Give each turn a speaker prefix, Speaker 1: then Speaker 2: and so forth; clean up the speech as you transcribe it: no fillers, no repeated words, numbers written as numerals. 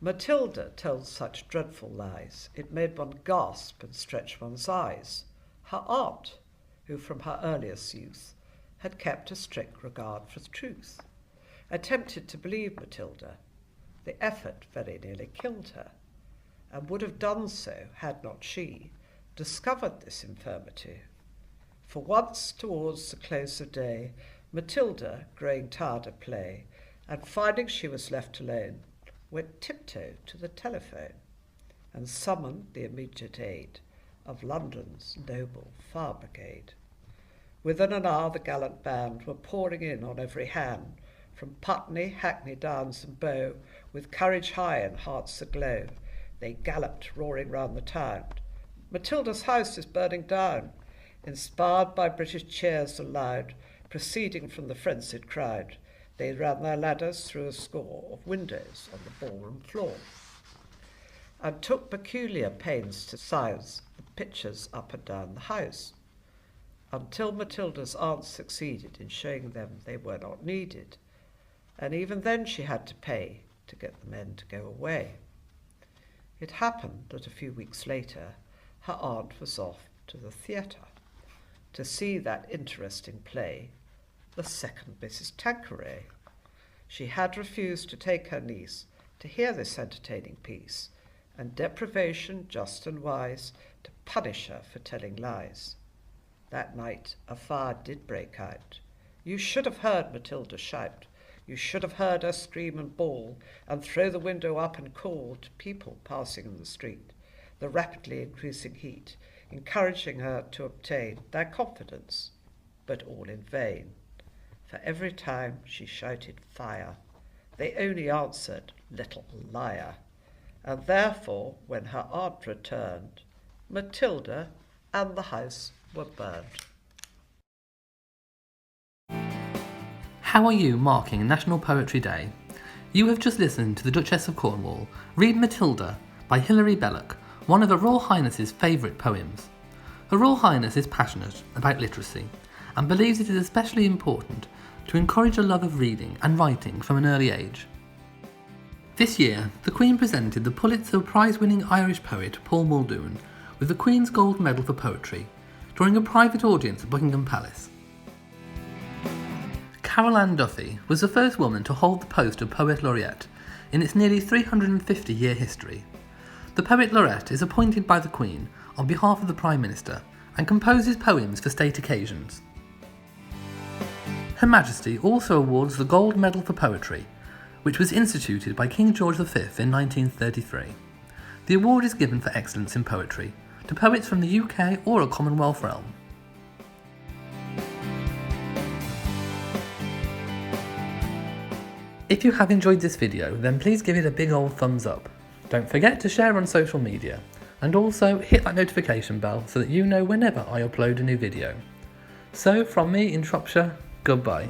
Speaker 1: Matilda tells such dreadful lies, it made one gasp and stretch one's eyes. Her aunt, who from her earliest youth had kept a strict regard for truth, attempted to believe Matilda. The effort very nearly killed her, and would have done so had not she discovered this infirmity. For once towards the close of day, Matilda, growing tired of play, and finding she was left alone, went tiptoe to the telephone, and summoned the immediate aid of London's noble fire brigade. Within an hour the gallant band were pouring in on every hand, from Putney, Hackney, Downs and Bow, with courage high and hearts aglow. They galloped roaring round the town. Matilda's house is burning down, inspired by British cheers aloud, proceeding from the frenzied crowd. They ran their ladders through a score of windows on the ballroom floor, and took peculiar pains to size the pictures up and down the house, until Matilda's aunt succeeded in showing them they were not needed, and even then she had to pay to get the men to go away. It happened that a few weeks later her aunt was off to the theatre to see that interesting play, The Second Mrs. Tanqueray. She had refused to take her niece to hear this entertaining piece, and deprivation just and wise to punish her for telling lies. That night a fire did break out. You should have heard Matilda shout. You should have heard her scream and bawl, and throw the window up and call to people passing in the street, the rapidly increasing heat encouraging her to obtain their confidence, but all in vain. For every time she shouted fire, they only answered little liar, and therefore when her aunt returned, Matilda and the house were burned.
Speaker 2: How are you marking National Poetry Day? You have just listened to the Duchess of Cornwall read Matilda by Hilaire Belloc, one of Her Royal Highness's favourite poems. Her Royal Highness is passionate about literacy and believes it is especially important to encourage a love of reading and writing from an early age. This year, the Queen presented the Pulitzer Prize-winning Irish poet Paul Muldoon with the Queen's Gold Medal for Poetry during a private audience at Buckingham Palace. Ann Duffy was the first woman to hold the post of Poet Laureate in its nearly 350-year history. The Poet Laureate is appointed by the Queen on behalf of the Prime Minister and composes poems for state occasions. Her Majesty also awards the Gold Medal for Poetry, which was instituted by King George V in 1933. The award is given for excellence in poetry to poets from the UK or a Commonwealth realm. If you have enjoyed this video, then please give it a big old thumbs up. Don't forget to share on social media, and also hit that notification bell so that you know whenever I upload a new video. So from me in Shropshire, goodbye.